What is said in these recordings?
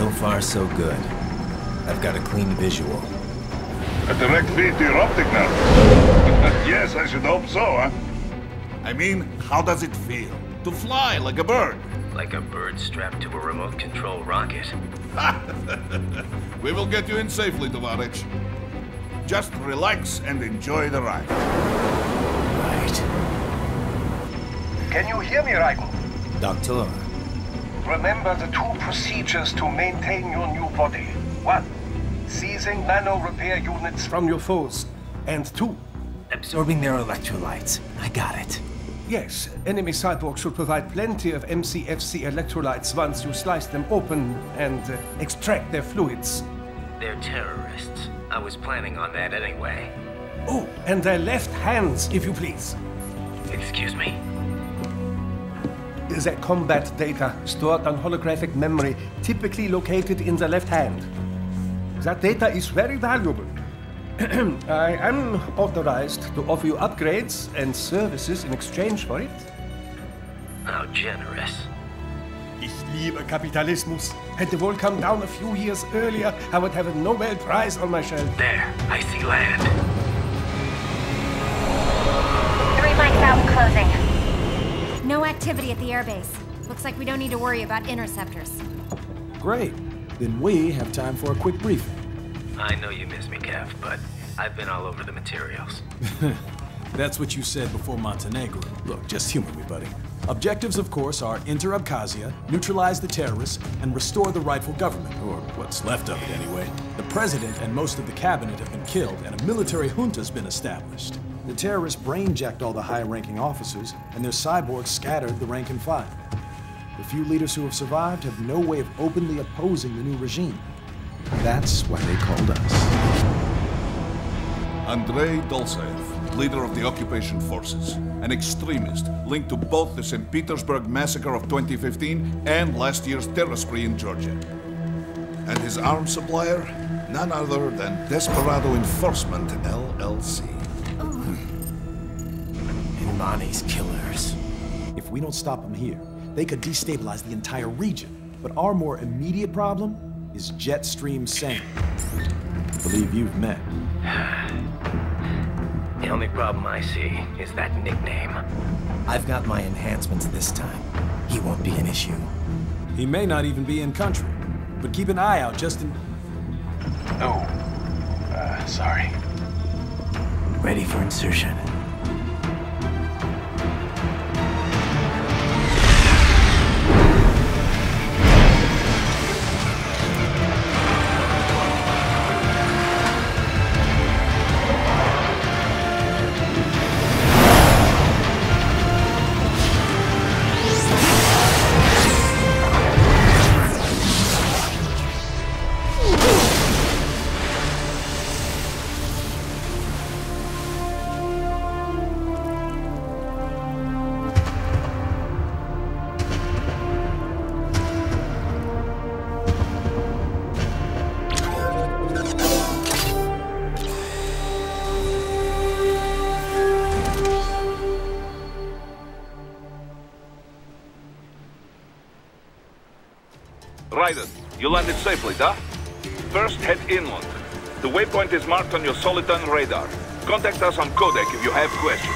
So far, so good. I've got a clean visual. A direct feed to your optic nerve. Yes, I should hope so, huh? I mean, how does it feel? To fly like a bird? Like a bird strapped to a remote control rocket. We will get you in safely, Tovarich. Just relax and enjoy the ride. Right. Can you hear me, Raiden? Doctor. Remember the two procedures to maintain your new body. 1. Seizing nano-repair units from your foes. And 2. Absorbing their electrolytes. I got it. Yes, enemy cyborg should provide plenty of MCFC electrolytes once you slice them open and extract their fluids. They're terrorists. I was planning on that anyway. Oh, and their left hands, if you please. Excuse me? Their combat data stored on holographic memory, typically located in the left hand. That data is very valuable. I am authorized to offer you upgrades and services in exchange for it. How generous. Ich liebe Kapitalismus. Had the wall come down a few years earlier, I would have a Nobel Prize on my shelf. There, I see land. 3 mics out and closing. No activity at the airbase. Looks like we don't need to worry about interceptors. Great. Then we have time for a quick briefing. I know you miss me, Kev, but I've been all over the materials. That's what you said before Montenegro. Look, just humor me, buddy. Objectives, of course, are enter Abkhazia, neutralize the terrorists, and restore the rightful government, or what's left of it anyway. The president and most of the cabinet have been killed, and a military junta's been established. The terrorists brain-jacked all the high-ranking officers, and their cyborgs scattered the rank and file. The few leaders who have survived have no way of openly opposing the new regime. That's why they called us. Andrei Dolzaev, leader of the occupation forces, an extremist linked to both the St. Petersburg massacre of 2015 and last year's terror spree in Georgia. And his arms supplier, none other than Desperado Enforcement, LLC. Imani's killers. If we don't stop them here, they could destabilize the entire region. But our more immediate problem is Jetstream Sam. I believe you've met. The only problem I see is that nickname. I've got my enhancements this time. He won't be an issue. He may not even be in country, but keep an eye out just in... Oh, sorry. Ready for insertion. Raiden, you landed safely, duh? First, head inland. The waypoint is marked on your Soliton radar. Contact us on Codec if you have questions.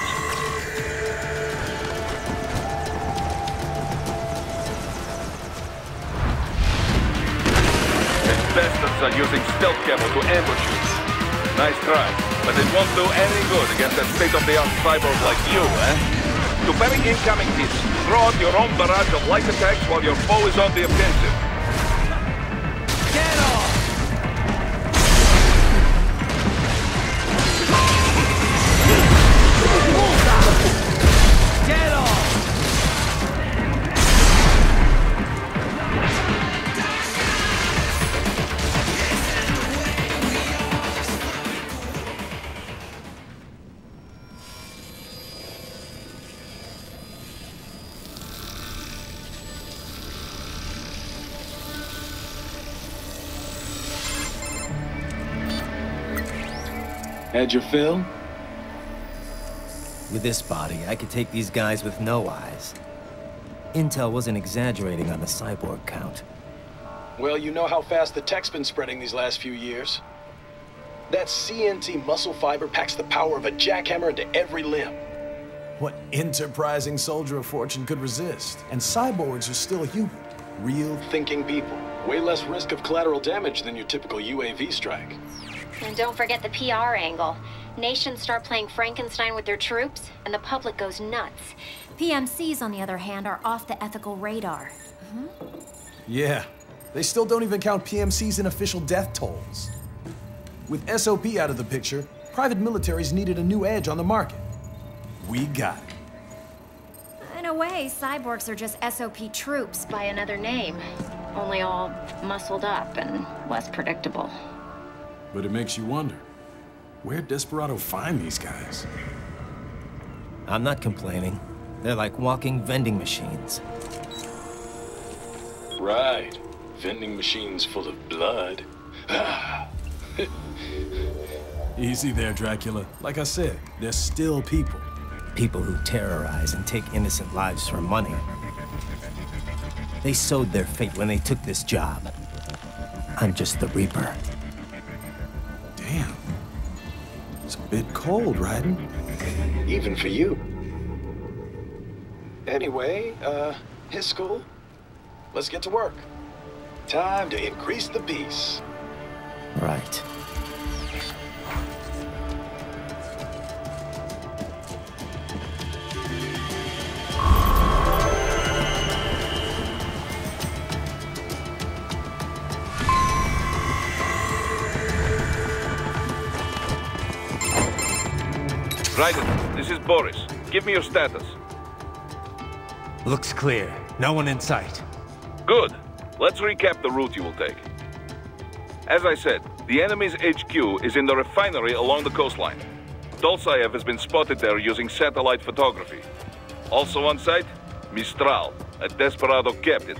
These bastards are using stealth camo to ambush you. Nice try, but it won't do any good against a state-of-the-art cyborg like you, eh? To parry incoming hits, throw out your own barrage of light attacks while your foe is on the offensive. Get off! Get off! Had your fill? With this body, I could take these guys with no eyes. Intel wasn't exaggerating on the cyborg count. Well, you know how fast the tech's been spreading these last few years. That CNT muscle fiber packs the power of a jackhammer into every limb. What enterprising soldier of fortune could resist? And cyborgs are still human. Real thinking people. Way less risk of collateral damage than your typical UAV strike. And don't forget the PR angle. Nations start playing Frankenstein with their troops, and the public goes nuts. PMCs, on the other hand, are off the ethical radar. Yeah. They still don't even count PMCs in official death tolls. With SOP out of the picture, private militaries needed a new edge on the market. We got it. In a way, cyborgs are just SOP troops by another name. Only all muscled up and less predictable. But it makes you wonder, where'd Desperado find these guys? I'm not complaining. They're like walking vending machines. Right. Vending machines full of blood. Easy there, Dracula. Like I said, they're still people. People who terrorize and take innocent lives for money. They sowed their fate when they took this job. I'm just the Reaper. Damn. It's a bit cold, Raiden. Even for you. Anyway, his school. Let's get to work. Time to increase the peace. Right. Raiden, this is Boris. Give me your status. Looks clear. No one in sight. Good. Let's recap the route you will take. As I said, the enemy's HQ is in the refinery along the coastline. Dolsaev has been spotted there using satellite photography. Also on site, Mistral, a Desperado captain.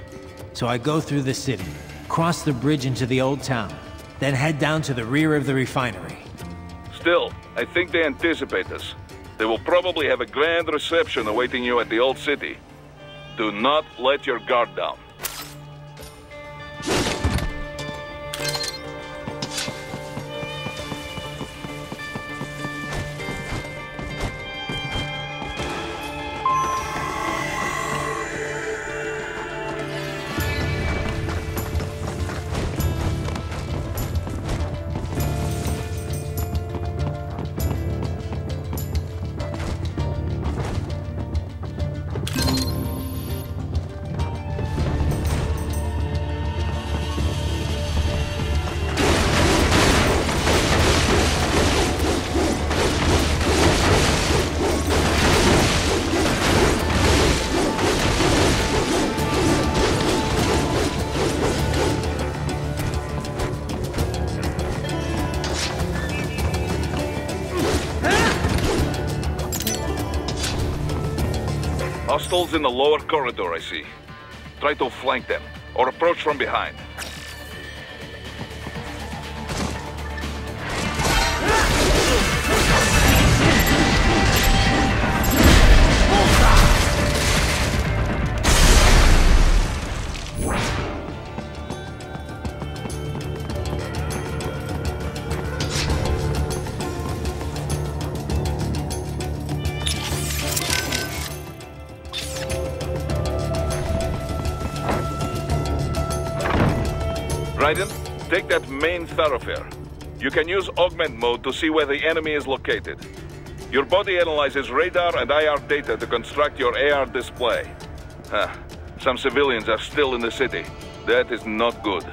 So I go through the city, cross the bridge into the old town, then head down to the rear of the refinery. Still, I think they anticipate us. They will probably have a grand reception awaiting you at the old city. Do not let your guard down. Hostiles in the lower corridor, I see. Try to flank them, or approach from behind. Raiden, take that main thoroughfare. You can use augment mode to see where the enemy is located. Your body analyzes radar and IR data to construct your AR display. Some civilians are still in the city. That is not good.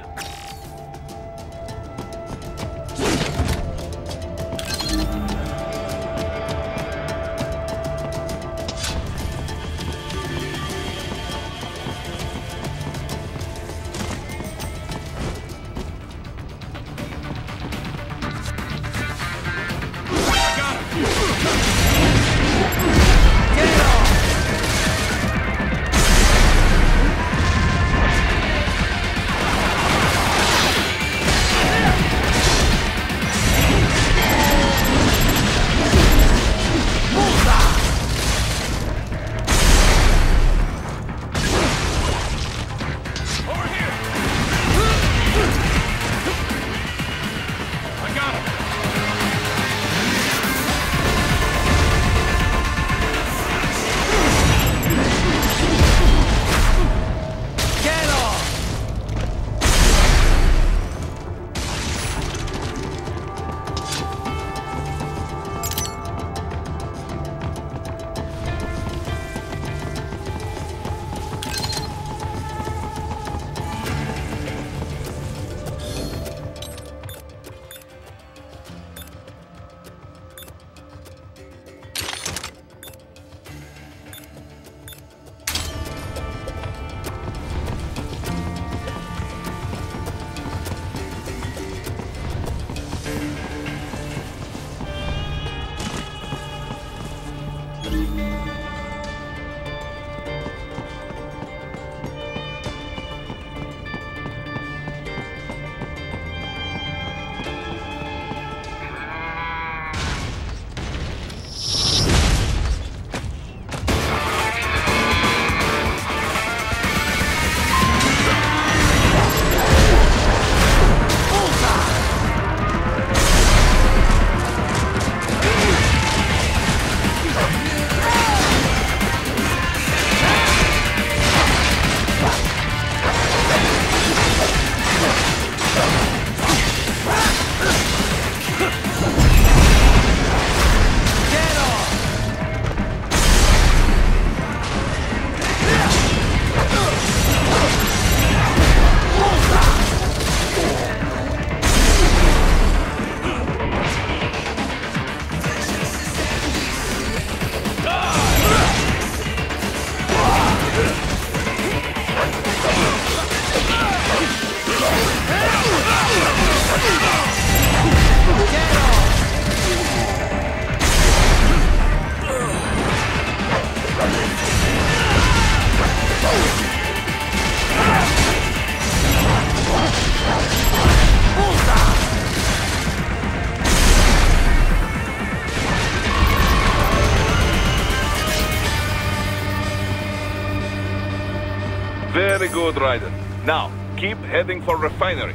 Very good, Raiden. Now, keep heading for refinery.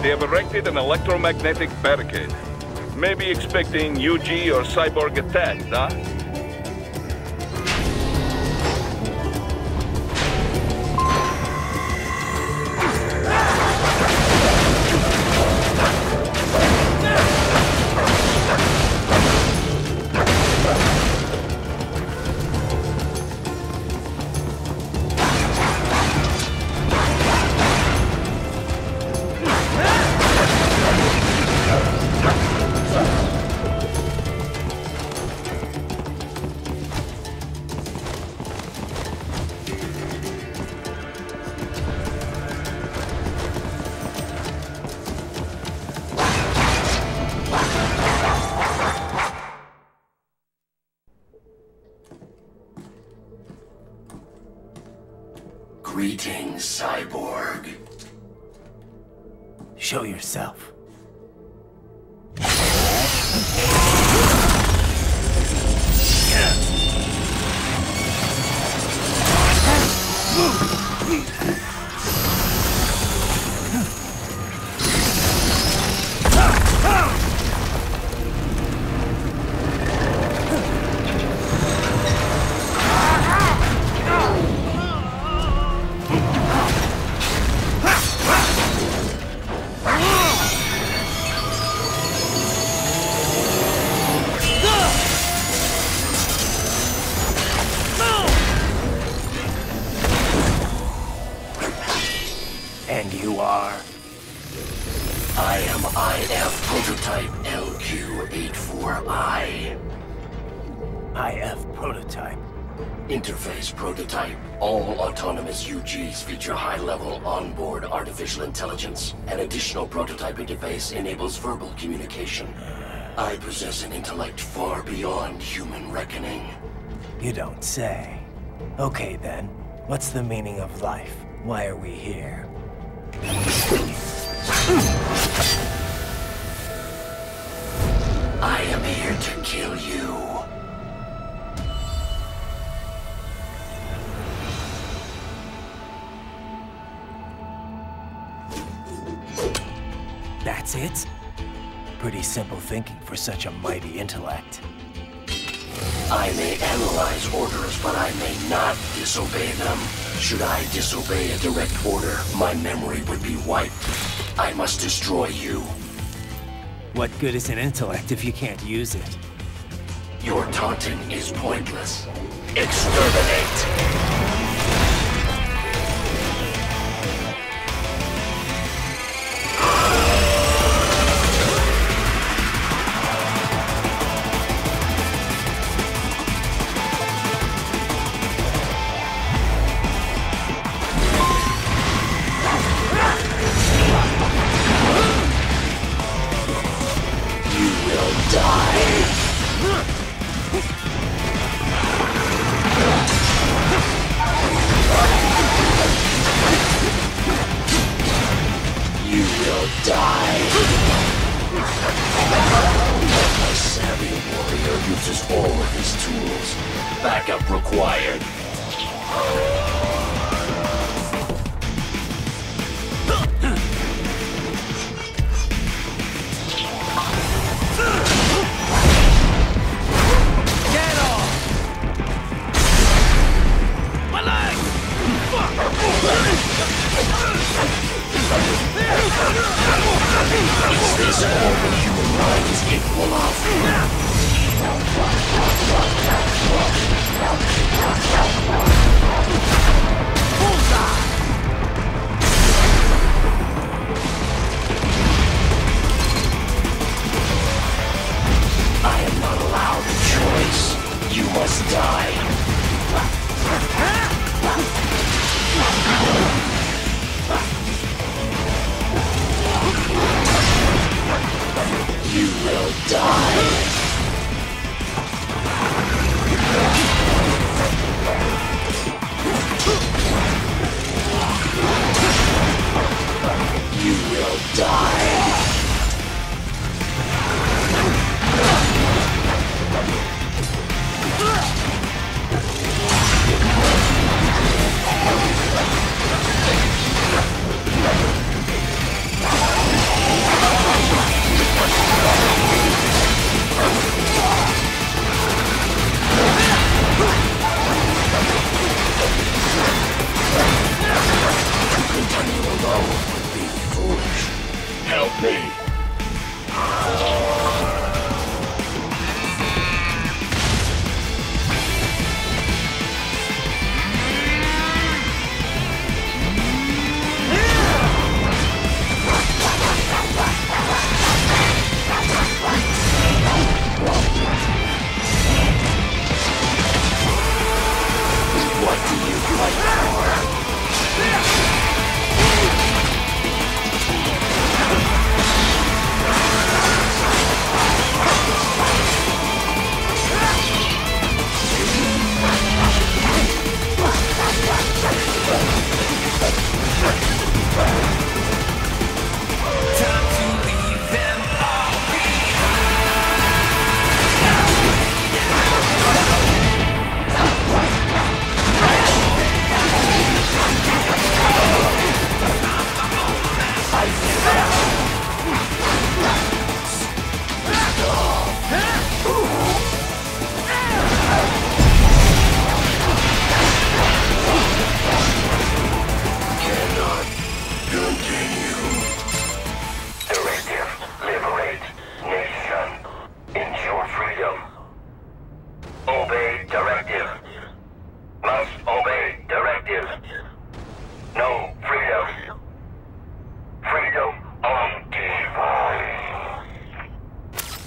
They have erected an electromagnetic barricade. Maybe expecting UG or cyborg attacks, huh? Greetings, cyborg. Show yourself. And you are? I am IF prototype LQ84I. IF prototype. Interface prototype. All autonomous UGs feature high-level onboard artificial intelligence. An additional prototype interface enables verbal communication. I possess an intellect far beyond human reckoning. You don't say. Okay then, what's the meaning of life? Why are we here? I am here to kill you. That's it? Pretty simple thinking for such a mighty intellect. I may analyze orders, but I may not disobey them. Should I disobey a direct order, my memory would be wiped. I must destroy you. What good is an intellect if you can't use it? Your taunting is pointless. Exterminate! Backup required. Get off! My leg! Is this all the human mind is capable of? I am not allowed a choice. You must die. You will die. You will die. Continue alone would be foolish. Help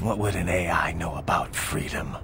What would an AI know about freedom?